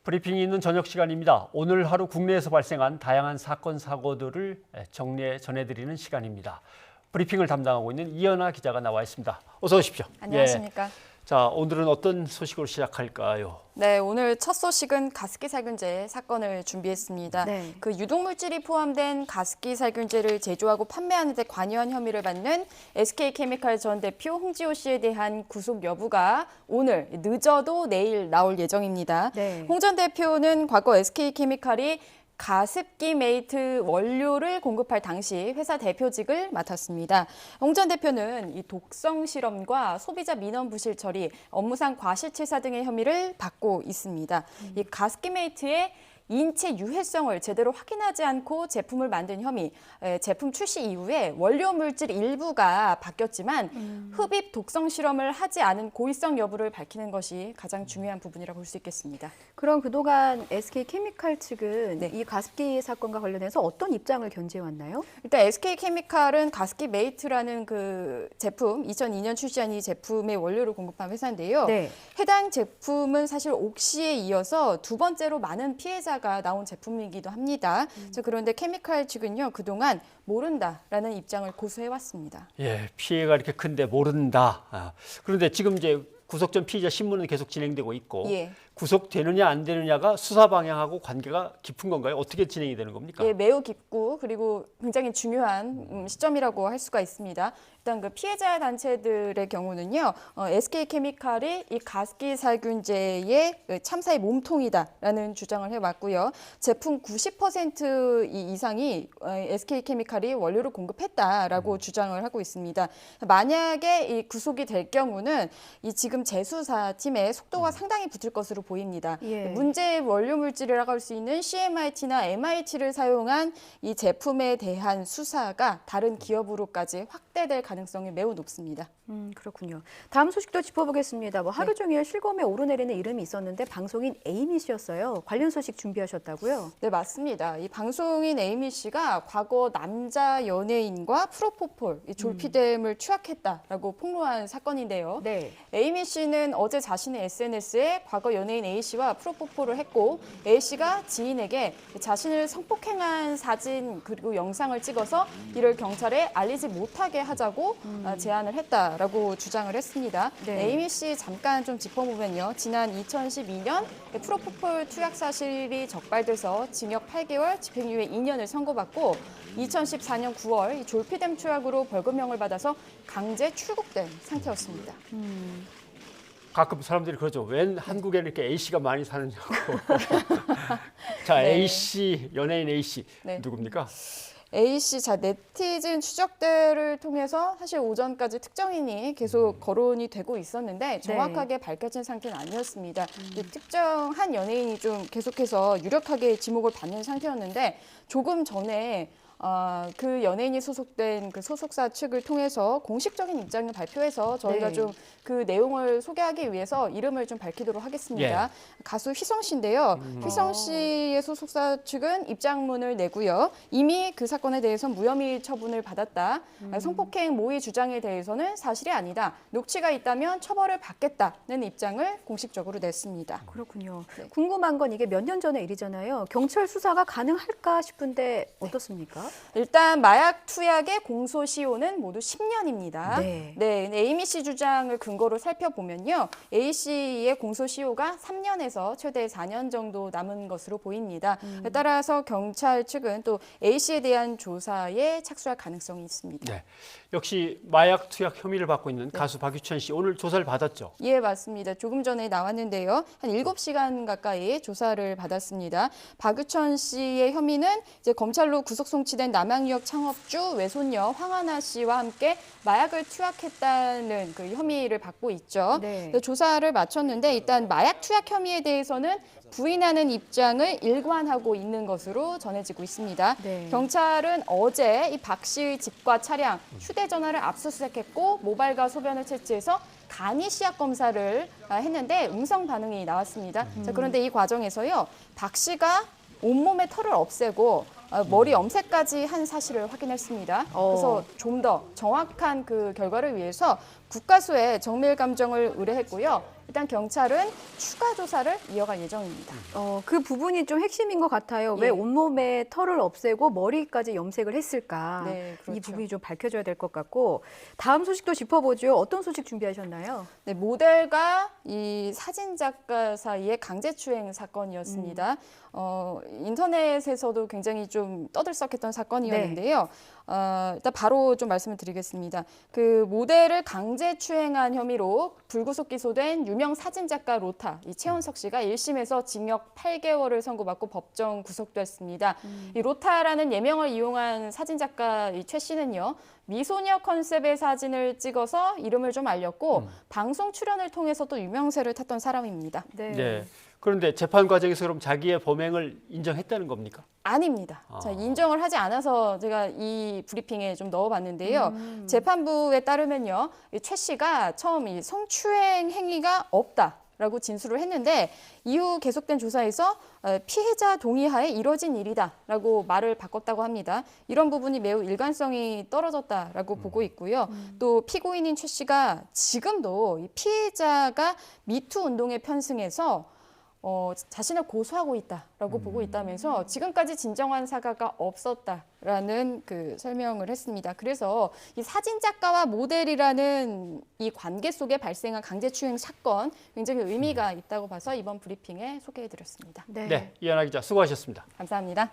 브리핑이 있는 저녁 시간입니다. 오늘 하루 국내에서 발생한 다양한 사건, 사고들을 정리해 전해드리는 시간입니다. 브리핑을 담당하고 있는 이연아 기자가 나와 있습니다. 어서 오십시오. 안녕하십니까. 자, 오늘은 어떤 소식으로 시작할까요? 네, 오늘 첫 소식은 가습기 살균제 사건을 준비했습니다. 네. 그 유독물질이 포함된 가습기 살균제를 제조하고 판매하는 데 관여한 혐의를 받는 SK케미칼 전 대표 홍지호 씨에 대한 구속 여부가 오늘 늦어도 내일 나올 예정입니다. 네. 홍 전 대표는 과거 SK케미칼이 가습기 메이트 원료를 공급할 당시 회사 대표직을 맡았습니다. 홍 전 대표는 이 독성 실험과 소비자 민원 부실 처리, 업무상 과실치사 등의 혐의를 받고 있습니다. 이 가습기 메이트의 인체 유해성을 제대로 확인하지 않고 제품을 만든 혐의, 제품 출시 이후에 원료 물질 일부가 바뀌었지만 흡입 독성 실험을 하지 않은 고의성 여부를 밝히는 것이 가장 중요한 부분이라고 볼 수 있겠습니다. 그럼 그동안 SK케미칼 측은 네. 이 가습기 사건과 관련해서 어떤 입장을 견지해 왔나요? 일단 SK케미칼은 가습기 메이트라는 그 제품, 2002년 출시한 이 제품의 원료를 공급한 회사인데요. 네. 해당 제품은 사실 옥시에 이어서 두 번째로 많은 피해자가 나온 제품이기도 합니다. 자, 그런데 케미칼 측은요, 그동안 모른다라는 입장을 고수해왔습니다. 예, 피해가 이렇게 큰데 모른다. 그런데 지금 이제 구속 전 피의자 신문은 계속 진행되고 있고 예. 구속되느냐 안 되느냐가 수사 방향하고 관계가 깊은 건가요? 어떻게 진행이 되는 겁니까? 예, 매우 깊고 그리고 굉장히 중요한 시점이라고 할 수가 있습니다. 일단 그 피해자 단체들의 경우는요, SK케미칼이 이 가습기 살균제의 참사의 몸통이다라는 주장을 해왔고요. 제품 90% 이상이 SK케미칼이 원료를 공급했다라고 주장을 하고 있습니다. 만약에 이 구속이 될 경우는 이 지금 재수사팀의 속도가 상당히 붙을 것으로 보입니다. 예. 문제 원료 물질이라고 할 수 있는 CMIT나 MIT를 사용한 이 제품에 대한 수사가 다른 기업으로까지 확대될 가능성이 매우 높습니다. 그렇군요. 다음 소식도 짚어보겠습니다. 하루 종일 실검에 오르내리는 이름이 있었는데 방송인 에이미 씨였어요. 관련 소식 준비하셨다고요? 네, 맞습니다. 이 방송인 에이미 씨가 과거 남자 연예인과 프로포폴, 이 졸피뎀을 취약했다라고 폭로한 사건인데요. 네. 에이미 씨는 어제 자신의 SNS에 과거 연예인 A 씨와 프로포폴을 했고 A 씨가 지인에게 자신을 성폭행한 사진 그리고 영상을 찍어서 이를 경찰에 알리지 못하게 하자고 제안을 했다라고 주장을 했습니다. 네. 에이미 씨 잠깐 좀 짚어보면요. 지난 2012년 프로포폴 투약 사실이 적발돼서 징역 8개월, 집행유예 2년을 선고받고 2014년 9월 이 졸피뎀 투약으로 벌금형을 받아서 강제 출국된 상태였습니다. 가끔 사람들이 그러죠. 웬 한국에는 이렇게 A 씨가 많이 사느냐고. 자, 네. A 씨, 연예인 A 씨 네. 누굽니까? A 씨, 자 네티즌 추적들을 통해서 사실 오전까지 특정인이 계속 거론이 되고 있었는데 정확하게 밝혀진 상태는 아니었습니다. 특정한 연예인이 좀 계속해서 유력하게 지목을 받는 상태였는데 조금 전에 그 연예인이 소속된 그 소속사 측을 통해서 공식적인 입장을 발표해서 저희가 네. 좀 그 내용을 소개하기 위해서 이름을 좀 밝히도록 하겠습니다. 가수 휘성 씨인데요. 휘성 씨의 소속사 측은 입장문을 내고요. 이미 그 사건에 대해서 무혐의 처분을 받았다. 성폭행 모의 주장에 대해서는 사실이 아니다. 녹취가 있다면 처벌을 받겠다는 입장을 공식적으로 냈습니다. 그렇군요. 네. 궁금한 건 이게 몇 년 전의 일이잖아요. 경찰 수사가 가능할까 싶은데 어떻습니까? 일단 마약 투약의 공소시효는 모두 10년입니다. 네. 에이미 씨 주장을 근거로 살펴보면요. A 씨의 공소시효가 3년에서 최대 4년 정도 남은 것으로 보입니다. 따라서 경찰 측은 또 A 씨에 대한 조사에 착수할 가능성이 있습니다. 네. 역시 마약 투약 혐의를 받고 있는 가수 박유천 씨 오늘 조사를 받았죠. 예, 맞습니다. 조금 전에 나왔는데요. 한 7시간 가까이 조사를 받았습니다. 박유천 씨의 혐의는 이제 검찰로 구속 송치된 남양유업 창업주 외손녀 황하나 씨와 함께 마약을 투약했다는 그 혐의를 받고 있죠. 네. 조사를 마쳤는데 일단 마약 투약 혐의에 대해서는 부인하는 입장을 일관하고 있는 것으로 전해지고 있습니다. 네. 경찰은 어제 이 박 씨의 집과 차량, 휴대전화를 압수수색했고 모발과 소변을 채취해서 간이 시약 검사를 했는데 음성 반응이 나왔습니다. 자, 그런데 이 과정에서요, 박 씨가 온몸의 털을 없애고 머리 염색까지 한 사실을 확인했습니다. 그래서 좀 더 정확한 그 결과를 위해서 국가수에 정밀 감정을 의뢰했고요. 일단 경찰은 추가 조사를 이어갈 예정입니다. 그 부분이 좀 핵심인 것 같아요. 예. 왜 온몸에 털을 없애고 머리까지 염색을 했을까? 네, 그렇죠. 이 부분이 좀 밝혀져야 될 것 같고 다음 소식도 짚어보죠. 어떤 소식 준비하셨나요? 네, 모델과 이 사진 작가 사이의 강제추행 사건이었습니다. 인터넷에서도 굉장히 좀 떠들썩했던 사건이었는데요. 일단 바로 좀 말씀을 드리겠습니다. 그 모델을 강제추행한 혐의로 불구속 기소된 유명 사진 작가 로타 이 최원석 씨가 1심에서 징역 8개월을 선고받고 법정 구속됐습니다. 이 로타라는 예명을 이용한 사진 작가 이 최 씨는요. 미소녀 컨셉의 사진을 찍어서 이름을 좀 알렸고 방송 출연을 통해서 또 유명세를 탔던 사람입니다. 네. 그런데 재판 과정에서 그럼 자기의 범행을 인정했다는 겁니까? 아닙니다. 자, 인정을 하지 않아서 제가 이 브리핑에 좀 넣어봤는데요. 재판부에 따르면요, 이 최 씨가 처음 이 성추행 행위가 없다라고 진술을 했는데 이후 계속된 조사에서 피해자 동의하에 이뤄진 일이다라고 말을 바꿨다고 합니다. 이런 부분이 매우 일관성이 떨어졌다라고 보고 있고요. 또 피고인인 최 씨가 지금도 이 피해자가 미투 운동에 편승해서 자신을 고소하고 있다라고 보고 있다면서 지금까지 진정한 사과가 없었다라는 그 설명을 했습니다. 그래서 이 사진 작가와 모델이라는 이 관계 속에 발생한 강제추행 사건 굉장히 의미가 있다고 봐서 이번 브리핑에 소개해드렸습니다. 네, 이현아 기자 수고하셨습니다. 감사합니다.